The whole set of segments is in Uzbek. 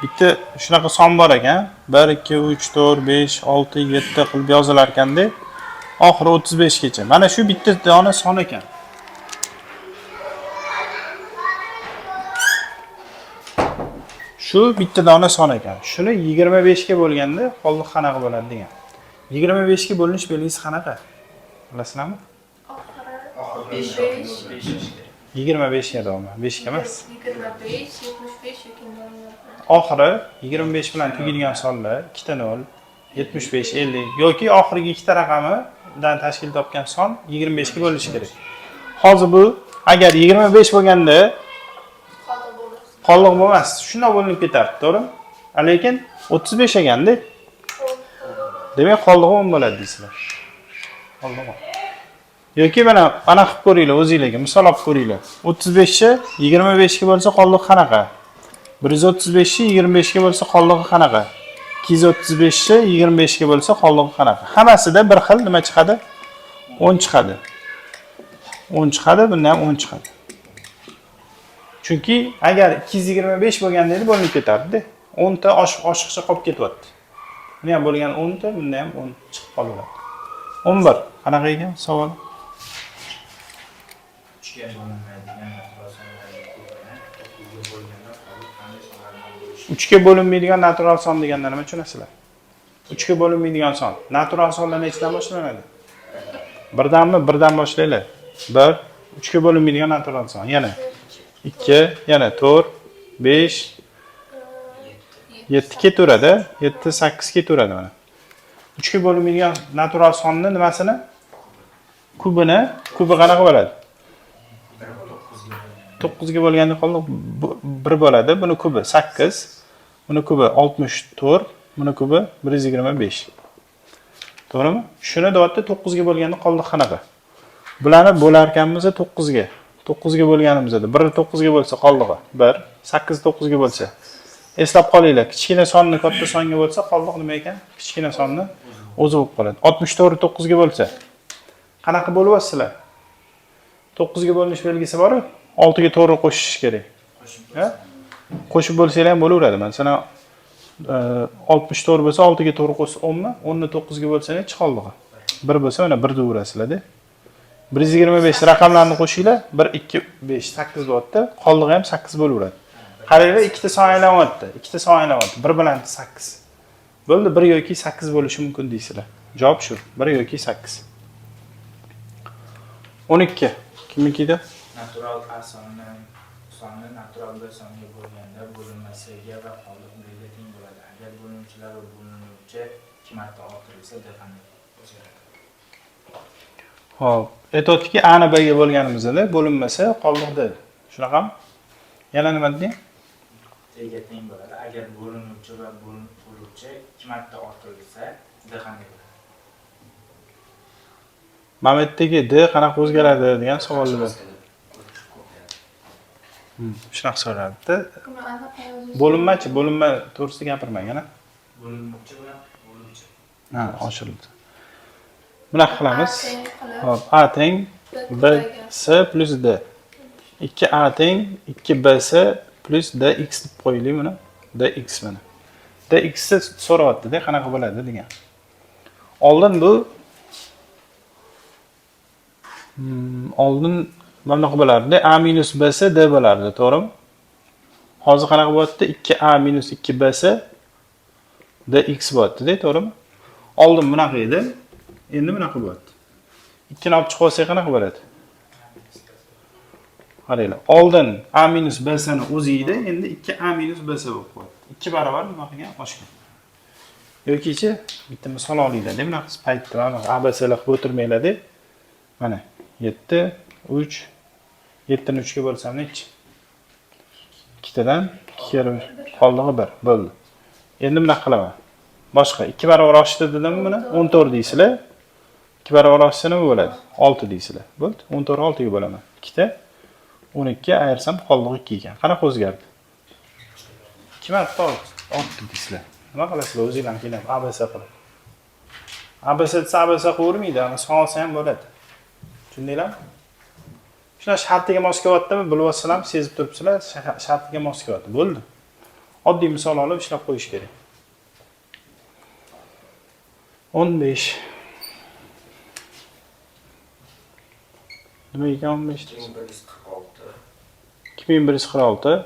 Bitta shunaqa son bor ekan. 1 2 3 4 5 6 7 qilib yozilar ekanda, oxiri 35 gacha. Mana shu bitta dona son ekan. Shu bitta dona son ekan. Shuni 25 ga bo'lganda qoldiq qanaqa bo'ladi degan. 25 ga bo'linish belgisi qanaqa? Bilasizlarmi? Oxiri 5. 25 ga davomli. 5 ga emas. 25, 75 yoki 0. Oxiri 25 bilan tugaydigan sonlar 2 ta 0, 75, 50 yoki oxirgi ikkita raqamidan tashkil topgan son 25 ga bo'linishi kerak. Hozir bu agar 25 bo'lganda qoldiq bo'lmas, shunday bo'linib ketardi, to'g'rimi? Lekin 35 ekanda. Demak, qoldiq 10 bo'ladi deysizlar. Qoldiq. Yoki mana qilib ko'ringlar o'zingizlarga, misol olib ko'ringlar. 35 ni 25 ga bo'lsa qoldiq qanaqa? 135 ni 25 ga bo'lsa qoldiq qanaqa? 235 ni 25 ga bo'lsa qoldiq qanaqa? Hammasida bir xil nima chiqadi? 10 chiqadi. 10 chiqadi, bundan ham 10 chiqadi. Chunki agar 225 bo'lganda edi bo'linib ketardi. 10 ta oshiqcha qolib ketyapti. Buni ham bo'lgan 10 ta, bunda ham 10 chiqib qolaveradi. 11. Qanaqa ekan savol? 3 ga bo'linmaydigan natural son deganda nima tushunasizlar? 3 ga bo'linmaydigan son. Natural sonlar nechidan boshlanadi? Birdanmi? Birdan boshlaylar. 1, 3 ga bo'linmaydigan natural son. Yana 2, yana 4, 5, 7 ketaveradi. 7, 8 ketaveradi mana. 3 ga bo'linmaydigan natural sonni nimasini? Kubini, kubi qanaqa bo'ladi? 9 ga bo'lganda qoldi 1 bo'ladi. Buni kubi 8, buni kubi 64, buni kubi 125. To'g'rimi? Shuni deyapti 9 ga bo'lganda qoldi qanaqa? Bularni bo'lar ekanmiz 9 ga. 9 ga bo'lganimizda 1 9 ga bo'lsa qoldig'i 1, 8 9 ga bo'lsa. Eslab qolinglar, kichkina sonni katta songa bo'lsa qoldiq nima ekan? Kichkina sonni o'zi bo'lib qoladi. 64 9 ga bo'lsa qanaqa bo'lyapsizlar? 9 ga bo'linish belgisi bor-ku, 6 ga to'g'ri qo'shish kerak. Ha? Qo'shib bo'lsanglar ham bo'laveradi. Masalan, 64 bo'lsa 6 ga to'g'ri qo'shsa 10 mi? 10 ni 9 ga bo'lsa nechi qoldig'i? 1 bo'lsa mana 1 deyverasizlar-da. 125 raqamlarni qo'shinglar, 1 2 5 8 bo'lyapti. Qoldig'i ham 8 bo'laveradi. Qaranglar, ikkita son aylanyapti. Ikkita son aylanyapti. 1 bilan 8. Bo'ldi, 1 yoki 8 bo'lishi mumkin deysizlar. Javob shu. 1 yoki 8. 12. Kimnikida? Natural A sonni natural B songa bo'lganda bo'linmasiga va qoldiq B'ga teng bo'ladi. Agar bo'linuvchilar va bo'linuvchi 2 marta orttirilsa D qanday o'zgaradi? Xo'p, aytayotdiki A ni B ga bo'lganimizda bo'linmasa qoldiq D. Shunaqami? Yana nima deding? D'ga teng bo'ladi. Agar bo'linuvchi va bo'linuvchi 2 marta orttirilsa D qanday bo'ladi? Mametdagi D qanaqa o'zgaradi degan savollar. Shunaqa so'radi. Bo'linma to'g'risida gapirmang, yana. Bo'linuvchi bilan bo'linuvchi. Ha, oshirildi. Bunaqa qilamiz. Hop, A teng B S plus D. 2A teng 2BS plus DX deb qo'yaylik buni. DX mana. DX ni so'rayapti-da, qanaqa bo'ladi degan. Oldin bu oldin bunaqa bo'lardi. A minus BS D bo'lardi, to'g'rimi? Hozir qanaqa bo'lyapti? 2A minus 2BS DX bo'lyapti-da, to'g'rimi? Oldin bunaqa edi, endi bunaqa bo'lyapti. 2 ni olib chiqib olsak qanaqa bo'ladi? Qaranglar. Oldin A minus BS ni o'zi edi, endi 2A minus BS bo'lib qoldi. 2 barobar nima qilgan? Oshgan. Yokichi bitta misol olinglar. Bunaqa paytda mana ABSlar qilib o'tirmanglar-da. Mana 7 3 7 ni 3 ga bo'lsam nechi? 2 tadan 2 yarim qoldig'i 1 bo'ldi. Endi bunaqa qilaman. Boshqa 2 barobar oshdi dedimmi buni? 14 deysizlar. 2 barobar oshsa nima bo'ladi? 6 deysizlar. Bo'ldi. 14 6 ga bo'laman. 2 ta 12 ga ayirsam qoldig'i 2 ekan. Qanaqa o'zgardi? 2 marta ortdi deysizlar. Nima qilasizlar o'zingizlar keyin ABC qilib. ABC desa ABC qilavermaydi, ana sonsa ham bo'ladi. Tushundinglarmi? Shuna shartiga mos kelyaptimi? Bilib olsizlar, sezib turibsizlar, shartiga mos kelyapti. Bo'ldi. Oddiy misol olib ishlab qo'yish kerak. 15. Nima ekan 15? 2146, 2146,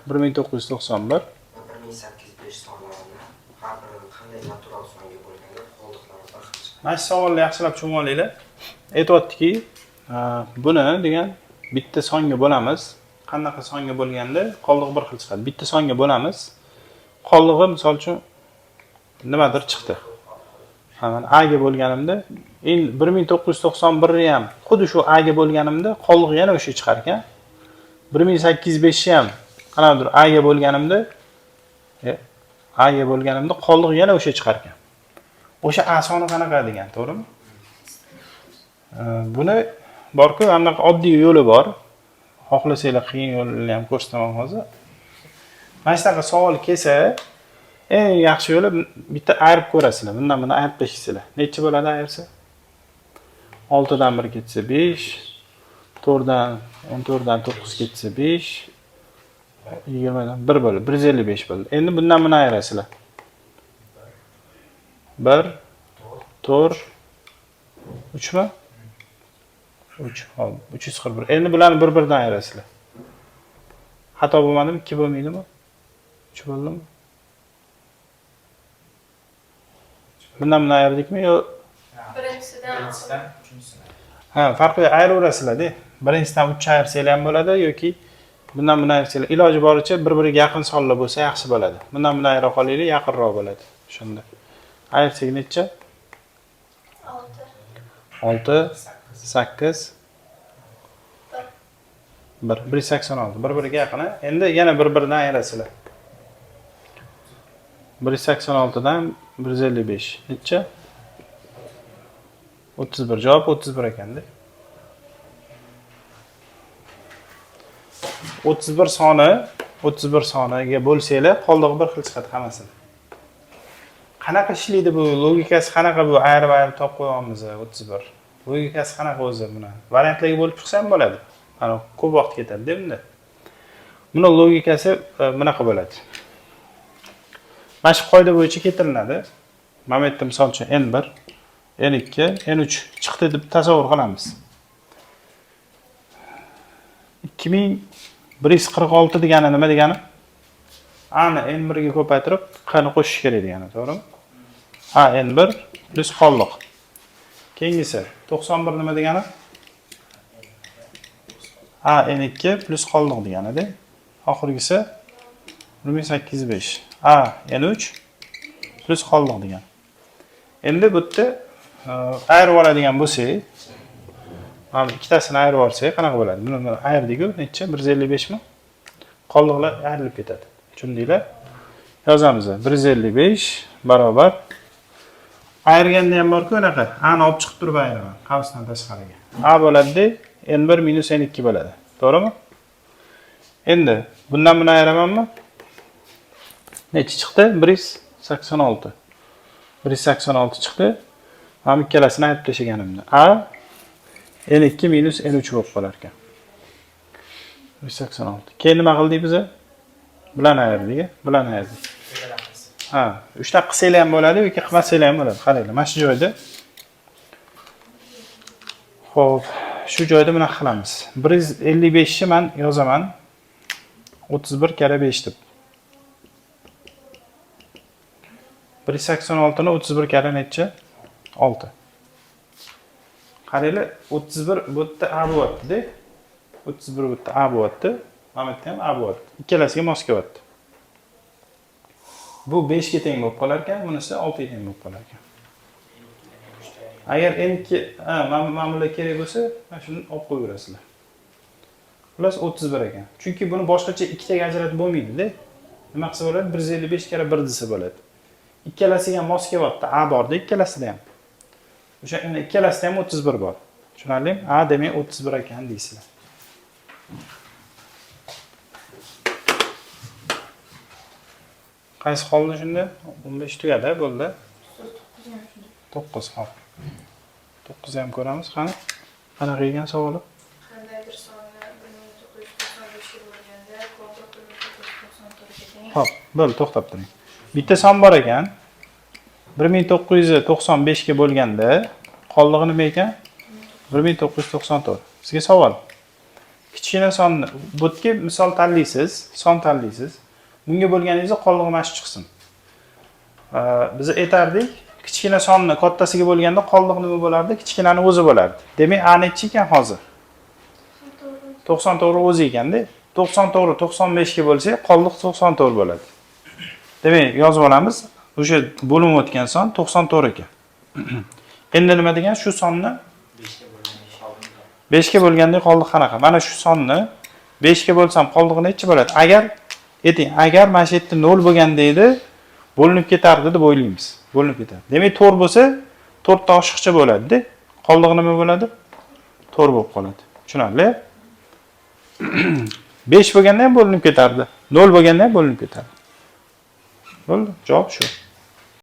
1991 1991, va 1805 sonlarini har birini qanday natural songa bo'lganda qoldiqlari bir xil chiqadi. mana shu savolni yaxshilab tushunib olinglar. Aytayaptiki, buni degan bitta songa bo'lamiz. Qanaqa songa bo'lganda qoldiq bir xil chiqadi. Bitta songa bo'lamiz. Qoldig'i misol uchun nimadir chiqdi. Mana A ga bo'lganimda, endi 1991 ni ham xuddi shu A ga bo'lganimda qoldig'i yana o'sha chiqar ekan. 1805 ham qanaqadir A ga bo'lganimda qoldig'i yana o'sha chiqar ekan. O'sha A soni qanaqa degan, to'g'rimi? Buni borku, anaqa oddiy yo'li bor. Xohlasanglar qiyin yo'lini ham ko'rsataman hozir. Mana shunaqa savol kelsa, eng yaxshi yo'li bitta ayirib ko'rasizlar. Bundan buni ayirib tashlaysizlar. Necha bo'ladi ayirsa? 6 dan 1 ketsa 5, 4 dan 14 dan 9 ketsa 5, 20 dan 1 bo'ladi. 155 bo'ladi. Endi bundan buni ayirasizlar. 1, 4, 3 mi? 3, hop, 341. Endi bularni bir-biridan ayirasizlar. Xato bo'lmadimi? 2 bo'lmaydimi? 3 bo'ldimi? Bundan buni ayirdikmi yo? Birinchisidan uchinchisidan. Ha, farqi ayiraverasizlar-da. Birinchisidan 3 ayirsanglar ham bo'ladi yoki bundan buni ayirsanglar. Iloji boricha bir-biriga yaqin sonlar bo'lsa yaxshi bo'ladi. Bundan buni ayira qolinglar, yaqinroq bo'ladi. Shunda. Ayirsak necha? 6, 8, 1, 186. Bir-biriga yaqin. Endi yana bir-biridan ayirasizlar. 186 dan 155. Necha? 31. Javob 31 ekanda. 31 soniga bo'lsanglar, qoldig'i bir xil chiqadi hammasini. Qanaqa ishlaydi bu? Logikasi qanaqa bu? Ayirib topib qo'yamiz 31. Logikasi qanaqa o'zi buni? Variantlarga bo'lib chiqsa ham bo'ladi. Mana ko'p vaqt ketadi-da bunda. Buni logikasi bunaqa bo'ladi. Mana shu qoida bo'yicha keltiriladi. Mana bu yerda misol uchun n1, n2, n3 chiqdi deb tasavvur qilamiz. 2146 degani nima degani? Ani n1 ga ko'paytirib qani qo'shish kerak degani, to'g'rimi? Ha, n1 plus qoldiq. Keyingisi 91 nima degani? A n2 plus qoldiq degani-da. Oxirgisi 1805. A n3 plus qoldiq degan. Endi bu yerda ayirib oladigan bo'lsak, mana ikkitasini ayirib olsak qanaqa bo'ladi? Buni ayirdik-ku, necha? 155 mi? Qoldiqlar ayrilib ketadi. Tushundinglar? Yozamiz. 155 barobar ayirganda ham bor-ku, unaqa. A ni olib chiqib turib ayiraman. Qavsdan tashqariga. A bo'ladi-da, n1 minus n2 bo'ladi. To'g'rimi? Endi bundan buni ayiramanmi? Necha chiqdi? 186. 186 chiqdi. Mana ikkalasini ayirib tashlaganimda A n2 minus n3 bo'lib qolar ekan. 186. Keyin nima qildik biz? Bilan ayirdik, bilan ayirdik. Ha, 3 ta qilsanglar ham bo'ladi yoki qilmasanglar ham bo'ladi. Qaranglar, mana shu joyda. Xo'p, shu joyda buni qilamiz. 155 ni men yozaman. 31 kare 5 deb. 186 ni 31 kare necha? 6. Qaranglar, 31 bu yerda A bo'lyapti-da. 31 bu yerda A bo'lyapti. Mana bu yerda ham A bo'lyapti. Ikkalasiga mos kelyapti. Bu 5 ga teng bo'lib qolar ekan, bunisi 6 ga teng bo'lib qolar ekan. Agar n2 ma'mullar kerak bo'lsa, mana shuni olib qo'yaverasizlar. Plus 31 ekan. Chunki buni boshqacha ikkitaga ajratib bo'lmaydi-da. Nima qilsa bo'ladi? 155 kare 1 desa bo'ladi. Ikkalasiga ham mos kelyapti. A borda ikkalasida ham. O'sha ikkalasida ham 31 bor. Tushunarlimi? A demak 31 ekan deysizlar. Qaysi qoldi shunda? 15 tugadi, bo'ldi. 9 hop. 9 ham ko'ramiz, qani. Qanaqa ekan savoli? qandaydir sonni 1995 bo'lganda qoldiq 1994 ga Hop, bo'ldi, to'xtab turing. Bitta son bor ekan. 1995 ga bo'lganda qoldig'i nima ekan? 1994. Sizga savol. Kichkina sonni bu yerga misol tanlaysiz, son tanlaysiz. Bunga bo'lganingizda qoldig'i mana shu chiqsin. Biz aytardik, kichkina sonni kattasiga bo'lganda qoldig'i nima bo'lardi? Kichkinani o'zi bo'lardi. Demak, a nechi ekan hozir? 94 o'zi ekanda, 94 95 ga bo'lsa, qoldiq 94 bo'ladi. Demak, yozib olamiz. O'sha bo'linib o'tgan son 94 ekan. Endi nima degan? Shu sonni 5 ga bo'lganda qoldiq qanaqa? Mana shu sonni 5 ga bo'lsam qoldig'i nechi bo'ladi? Agar mana shu yerda 0 bo'lganda edi, bo'linib ketardi deb o'ylaymiz. Bo'linib ketadi. Demak, 4 bo'lsa, 4 ta oshiqcha bo'ladi-da. Qoldig'i nima bo'ladi? 4 bo'lib qoladi. Tushunarli? 5 bo'lganda ham bo'linib ketardi. 0 bo'lganda ham bo'linib ketardi. Bo'ldi, javob shu.